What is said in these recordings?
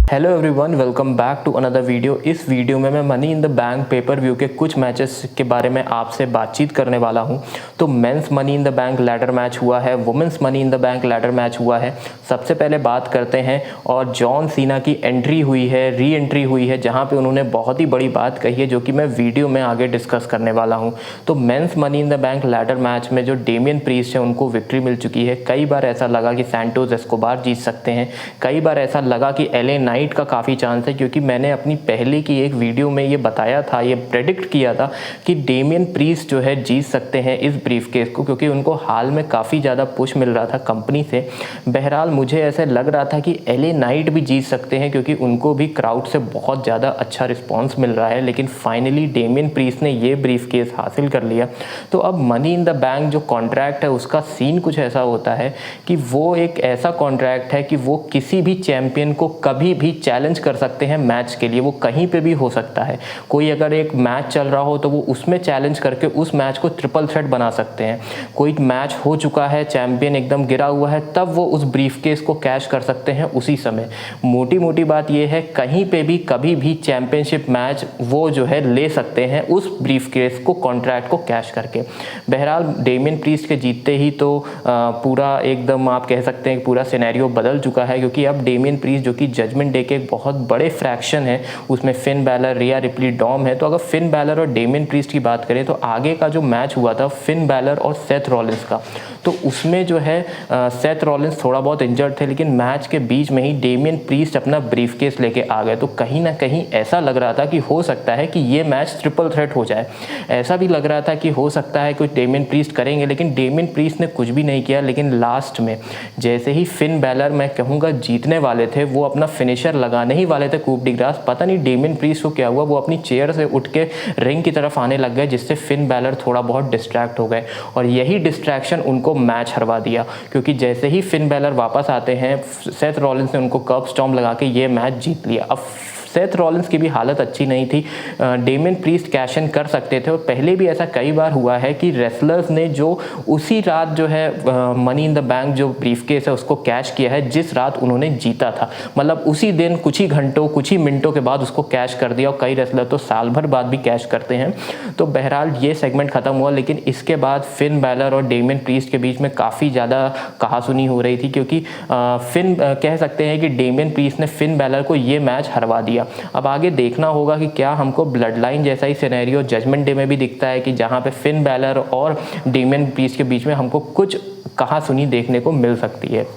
Hello everyone, welcome back to another video. इस वीडियो में मैं money in the bank pay per view के कुछ मैचेस के बारे में आपसे बातचीत करने वाला हूं। तो men's money in the bank ladder match हुआ है, women's money in the bank ladder match हुआ है। सबसे पहले बात करते हैं और जॉन सीना की एंट्री हुई है, री एंट्री हुई है, जहां पे उन्होंने बहुत ही बड़ी बात कही है जो कि मैं वीडियो में आगे डिस्कस करने वाला हूँ। तो men's money in the bank ladder match में जो डेमियन प्रीस्ट है उनको विक्ट्री मिल चुकी है। कई बार ऐसा लगा कि सैंटोस एस्कोबार जीत सकते हैं, कई बार ऐसा लगा कि एले नाइट का काफ़ी चांस है, क्योंकि मैंने अपनी पहले की एक वीडियो में ये बताया था, ये प्रेडिक्ट किया था कि डेमियन प्रीस्ट जो है जीत सकते हैं इस ब्रीफ केस को, क्योंकि उनको हाल में काफ़ी ज़्यादा पुश मिल रहा था कंपनी से। बहरहाल मुझे ऐसे लग रहा था कि एले नाइट भी जीत सकते हैं, क्योंकि उनको भी क्राउड से बहुत ज़्यादा अच्छा रिस्पॉन्स मिल रहा है। लेकिन फाइनली डेमियन प्रीस्ट ने ये ब्रीफ केस हासिल कर लिया। तो अब मनी इन द बैंक जो कॉन्ट्रैक्ट है उसका सीन कुछ ऐसा होता है कि वो एक ऐसा कॉन्ट्रैक्ट है कि वो किसी भी चैंपियन को कभी भी चैलेंज कर सकते हैं मैच के लिए। वो कहीं पे भी हो सकता है, कोई अगर एक मैच चल रहा हो तो वो उसमें चैलेंज करके उस मैच को ट्रिपल थ्रेट बना सकते हैं। कोई मैच हो चुका है, चैंपियन एकदम गिरा हुआ है, तब वो उस ब्रीफ केस को कैश कर सकते हैं उसी समय। मोटी मोटी बात ये है, कहीं पे भी कभी भी चैंपियनशिप मैच वो जो है ले सकते हैं उस ब्रीफ केस को, कॉन्ट्रैक्ट को कैश करके। बहरहाल डेमियन प्रीस्ट के जीतते ही तो पूरा एकदम आप कह सकते हैं पूरा सिनेरियो बदल चुका है, क्योंकि अब डेमियन प्रीस्ट जो कि जजमेंट डे के एक बहुत बड़े फ्रैक्शन है, उसमें Finn Balor, Rhea Ripley, Dom है। तो अगर फिन बैलर और डेमियन प्रीस्ट की बात करें तो आगे का जो मैच हुआ था फिन बैलर और सेथ रॉलिंस का, तो उसमें जो है सेथ रॉलिंस थोड़ा बहुत इंजर्ड थे, लेकिन मैच के बीच में ही डेमियन प्रीस्ट अपना ब्रीफ केस लेके आ गए। तो कहीं ना कहीं ऐसा लग रहा था कि हो सकता है कि ये मैच ट्रिपल थ्रेट हो जाए। ऐसा भी लग रहा था कि हो सकता है कुछ डेमियन प्रीस्ट करेंगे, लेकिन डेमियन प्रीस्ट ने कुछ भी नहीं किया। लेकिन लास्ट में जैसे ही फिन बैलर, मैं कहूँगा, जीतने वाले थे, वो अपना फिनिशर लगाने ही वाले थे कूप डी ग्रास, पता नहीं डेमियन प्रीस्ट को क्या हुआ, वो अपनी चेयर से उठ के रिंग की तरफ आने लग गए, जिससे फिन बैलर थोड़ा बहुत डिस्ट्रैक्ट हो गए और यही डिस्ट्रैक्शन उनको मैच हरवा दिया। क्योंकि जैसे ही फिन बैलर वापस आते हैं, सेथ रॉलिंस ने उनको कर्ब स्टॉर्म लगा के ये मैच जीत लिया। अब सेथ रॉलिंस की भी हालत अच्छी नहीं थी, डेमियन प्रीस्ट कैश इन कर सकते थे, और पहले भी ऐसा कई बार हुआ है कि रेसलर्स ने जो उसी रात जो है मनी इन द बैंक जो ब्रीफ केस है उसको कैश किया है जिस रात उन्होंने जीता था। मतलब उसी दिन कुछ ही घंटों, कुछ ही मिनटों के बाद उसको कैश कर दिया, और कई रेसलर तो साल भर बाद भी कैश करते हैं। तो बहरहाल ये सेगमेंट खत्म हुआ, लेकिन इसके बाद फिन बैलर और डेमियन प्रीस्ट के बीच में काफ़ी ज़्यादा कहासुनी हो रही थी, क्योंकि फिन कह सकते हैं कि डेमियन प्रीस्ट ने फिन बैलर को ये मैच हरवा दिया। अब आगे देखना होगा कि क्या हमको ब्लड लाइन जैसा ही सिनेरियो जजमेंट डे में भी दिखता है, कि जहां पे फिन बैलर और डेमियन प्रीस्ट के बीच में हमको कुछ कहासुनी देखने को मिल सकती है।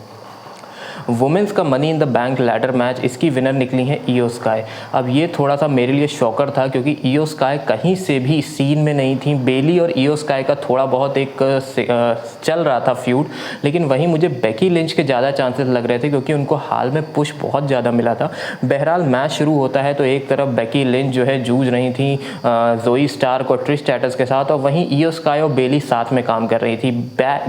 वुमेंस का money in the bank ladder match, इसकी विनर निकली है ईयो स्काई। अब ये थोड़ा सा मेरे लिए शॉकर था, क्योंकि ईयो स्काई कहीं से भी सीन में नहीं थी। बेली और ईयो स्काई का थोड़ा बहुत एक चल रहा था फ्यूड, लेकिन वहीं मुझे बेकी लिंच के ज़्यादा चांसेस लग रहे थे, क्योंकि उनको हाल में पुश बहुत ज़्यादा मिला था। बहरहाल मैच शुरू होता है तो एक तरफ बेकी लिंच जो है जूझ रही थी जोई स्टार्क और ट्रिश स्ट्रैटस के साथ, और वहीं ईयो स्काई और बेली साथ में काम कर रही थी।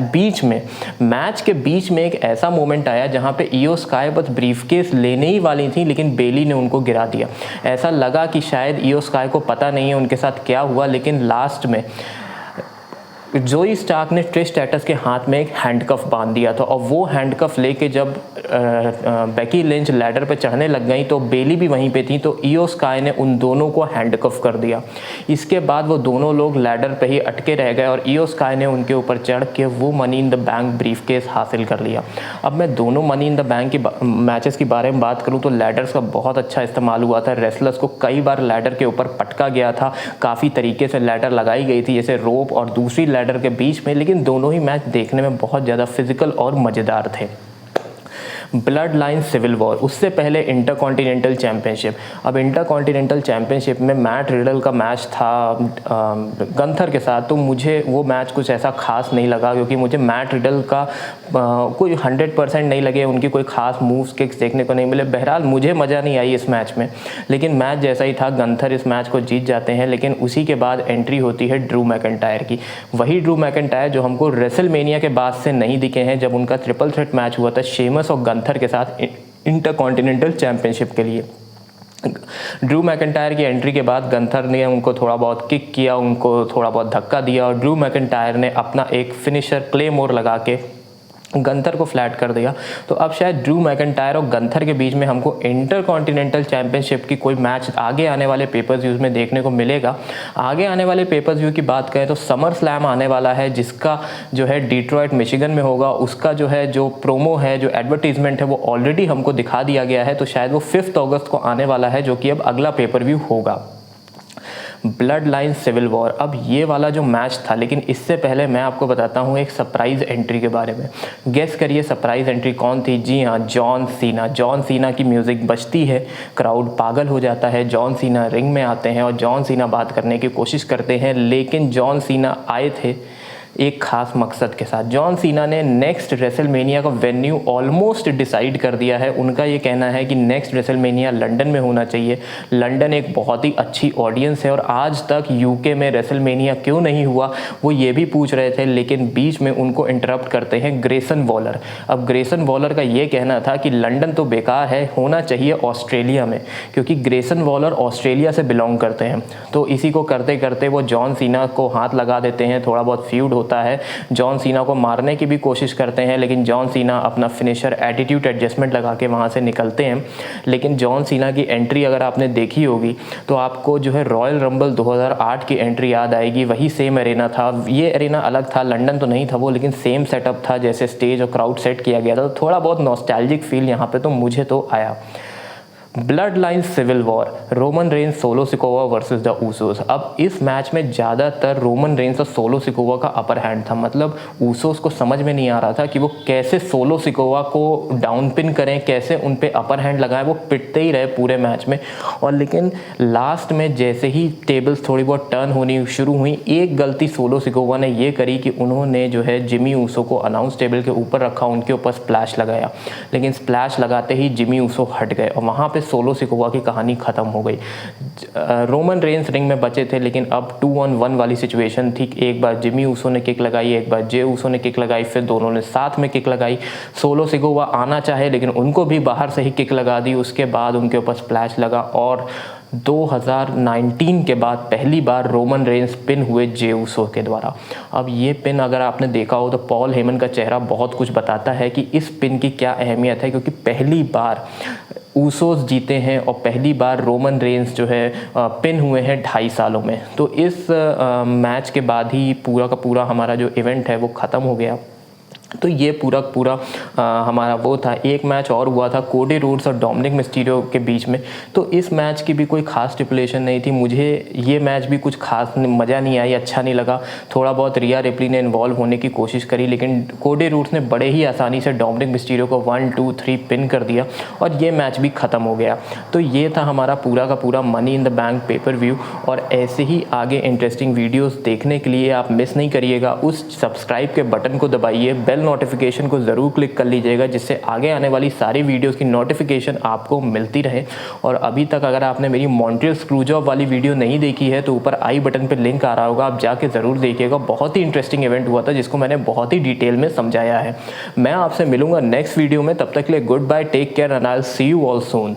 बीच में, मैच के बीच में एक ऐसा मोमेंट आया जहाँ पे ईयो स्काई बस ब्रीफकेस लेने ही वाली थी, लेकिन बेली ने उनको गिरा दिया। ऐसा लगा कि शायद ईयो स्काई को पता नहीं है उनके साथ क्या हुआ, लेकिन लास्ट में जोई स्टार्क ने ट्रिश स्ट्रैटस के हाथ में एक हैंडकफ बांध दिया था, और वो हैंडकफ लेके जब बेकी लिंच लैडर पे चढ़ने लग गई तो बेली भी वहीं पे थी, तो ईयो स्काई ने उन दोनों को हैंडकफ कर दिया। इसके बाद वो दोनों लोग लैडर पे ही अटके रह गए, और ईयो स्काई ने उनके ऊपर चढ़ के वो money in the bank brief case हासिल कर लिया। अब मैं दोनों मनी इन द बैंक की मैचेस के बारे में बात करूँ तो लैडर्स का बहुत अच्छा इस्तेमाल हुआ था। रेसलर्स को कई बार लैडर के ऊपर पटका गया था, काफ़ी तरीके से लैडर लगाई गई थी, जैसे रोप और दूसरी लैडर के बीच में, लेकिन दोनों ही मैच देखने में बहुत ज़्यादा फिजिकल और मज़ेदार थे। ब्लड लाइन सिविल वॉर, उससे पहले इंटरकॉन्टिनेंटल चैंपियनशिप। अब इंटरकॉन्टिनेंटल चैंपियनशिप में मैट रिडल का मैच था गंथर के साथ, तो मुझे वो मैच कुछ ऐसा खास नहीं लगा, क्योंकि मुझे मैट रिडल का कोई 100% नहीं लगे, उनकी कोई खास मूव्स किक्स देखने को नहीं मिले। बहरहाल मुझे मज़ा नहीं आई इस मैच में, लेकिन मैच जैसा ही था, गंथर इस मैच को जीत जाते हैं। लेकिन उसी के बाद एंट्री होती है ड्रू मैकिंटायर की, वही ड्रू मैकिंटायर जो हमको रेसलमेनिया के बाद से नहीं दिखे हैं, जब उनका ट्रिपल थ्रेट मैच हुआ था शेमस और गंथर के साथ इंटरकॉन्टिनेंटल चैंपियनशिप के लिए। ड्रू मैकिंटायर की एंट्री के बाद गंथर ने उनको थोड़ा बहुत किक किया, उनको थोड़ा बहुत धक्का दिया, और ड्रू मैकिंटायर ने अपना एक फिनिशर क्लेमोर लगा के गंथर को फ्लैट कर दिया। तो अब शायद ड्रू मैकेंटायर और गंथर के बीच में हमको इंटरकॉन्टिनेंटल चैंपियनशिप की कोई मैच आगे आने वाले पेपर व्यूज़ में देखने को मिलेगा। आगे आने वाले पेपर व्यू की बात करें तो समर स्लैम आने वाला है, जिसका जो है डिट्रॉइट मिशिगन में होगा। उसका जो है जो प्रोमो है, जो एडवर्टीजमेंट है, वो ऑलरेडी हमको दिखा दिया गया है। तो शायद वो 5 अगस्त को आने वाला है, जो कि अब अगला पेपर व्यू होगा। ब्लड लाइन सिविल वॉर, अब ये वाला जो मैच था, लेकिन इससे पहले मैं आपको बताता हूँ एक सरप्राइज़ एंट्री के बारे में। गेस करिए सरप्राइज़ एंट्री कौन थी? जी हाँ, जॉन सीना। जॉन सीना की म्यूज़िक बजती है, क्राउड पागल हो जाता है। जॉन सीना रिंग में आते हैं और जॉन सीना बात करने की कोशिश करते हैं, लेकिन जॉन सीना आए थे एक खास मकसद के साथ। जॉन सीना ने नेक्स्ट रेसलमेनिया का वेन्यू ऑलमोस्ट डिसाइड कर दिया है। उनका ये कहना है कि नेक्स्ट रेसलमेनिया लंदन में होना चाहिए। लंदन एक बहुत ही अच्छी ऑडियंस है और आज तक यूके में रेसलमेनिया क्यों नहीं हुआ वो ये भी पूछ रहे थे, लेकिन बीच में उनको इंटरप्ट करते हैं ग्रेसन वॉलर। अब ग्रेसन वॉलर का ये कहना था कि लंदन तो बेकार है, होना चाहिए ऑस्ट्रेलिया में, क्योंकि ग्रेसन वॉलर ऑस्ट्रेलिया से बिलोंग करते हैं। तो इसी को करते करते वो जॉन सीना को हाथ लगा देते हैं, थोड़ा बहुत फ्यूड होता है। जॉन सीना को मारने की भी कोशिश करते हैं, लेकिन जॉन सीना अपना फिनिशर एटीट्यूड एडजस्टमेंट लगा के वहाँ से निकलते हैं। लेकिन जॉन सीना की एंट्री अगर आपने देखी होगी तो आपको जो है रॉयल रंबल 2008 की एंट्री याद आएगी। वही सेम एरेना था, ये एरेना अलग था, लंदन तो नहीं था वो, लेकिन सेम सेटअप था, जैसे स्टेज और क्राउड सेट किया गया था। तो थोड़ा बहुत नॉस्टैल्जिक फील यहाँ पे तो मुझे तो आया। Bloodline civil war, Roman Reigns Solo Sikoa versus the Usos. अब इस मैच में ज़्यादातर रोमन रेंस और सोलो सिकोवा का अपर हैंड था। मतलब ऊसोस को समझ में नहीं आ रहा था कि वो कैसे सोलो सिकोवा को डाउन पिन करें, कैसे उन पे अपर हैंड लगाएं। वो पिटते ही रहे पूरे मैच में। और लेकिन लास्ट में जैसे ही टेबल्स थोड़ी बहुत टर्न होनी शुरू हुई, एक गलती सोलो सिकोवा ने ये करी कि उन्होंने जो है जिमी ऊसो को अनाउंस टेबल के ऊपर रखा, उनके ऊपर स्प्लैश लगाया। लेकिन स्प्लैश लगाते ही जिमी ऊसो हट गए और वहाँ पे सोलो सिकोवा की कहानी खत्म हो गई। रोमन रेंस रिंग में बचे थे, लेकिन अब 2-on-1 वाली सिचुएशन थी। एक बार जिमी ऊसो ने किक लगाई, एक बार जे ऊसो ने किक लगाई, फिर दोनों ने साथ में किक लगाई। सोलो सिकोवा आना चाहे, लेकिन उनको भी बाहर से ही किक लगा दी। उसके बाद उनके ऊपर स्प्लैश लगा और 2019 के बाद पहली बार रोमन रेंस पिन हुए जे ऊसो के द्वारा। अब ये पिन अगर आपने देखा हो तो पॉल हेमन का चेहरा बहुत कुछ बताता है कि इस पिन की क्या अहमियत है, क्योंकि पहली बार ऊसोस जीते हैं और पहली बार रोमन रेंस जो है पिन हुए हैं 2.5 सालों में। तो इस मैच के बाद ही पूरा का पूरा हमारा जो इवेंट है वो ख़त्म हो गया। तो ये पूरा हमारा वो था। एक मैच और हुआ था कोडी रोड्स और डोमिनिक मिस्टीरियो के बीच में। तो इस मैच की भी कोई खास स्टिपुलेशन नहीं थी। मुझे ये मैच भी कुछ खास मज़ा नहीं आई, अच्छा नहीं लगा। थोड़ा बहुत रिया रिप्ली ने इन्वॉल्व होने की कोशिश करी, लेकिन कोडी रोड्स ने बड़े ही आसानी से डोमिनिक मिस्टीरियो को 1-2-3 पिन कर दिया और ये मैच भी ख़त्म हो गया। तो ये था हमारा पूरा का पूरा money in the bank pay per view. और ऐसे ही आगे इंटरेस्टिंग वीडियोज़ देखने के लिए आप मिस नहीं करिएगा, उस सब्सक्राइब के बटन को दबाइए, बेल नोटिफिकेशन को ज़रूर क्लिक कर लीजिएगा, जिससे आगे आने वाली सारी वीडियोस की नोटिफिकेशन आपको मिलती रहे। और अभी तक अगर आपने मेरी मॉन्ट्रियल स्क्रूजॉब वाली वीडियो नहीं देखी है तो ऊपर आई बटन पर लिंक आ रहा होगा, आप जाके ज़रूर देखिएगा। बहुत ही इंटरेस्टिंग इवेंट हुआ था जिसको मैंने बहुत ही डिटेल में समझाया है। मैं आपसे मिलूंगा नेक्स्ट वीडियो में, तब तक के लिए goodbye, take care and I will see you all soon.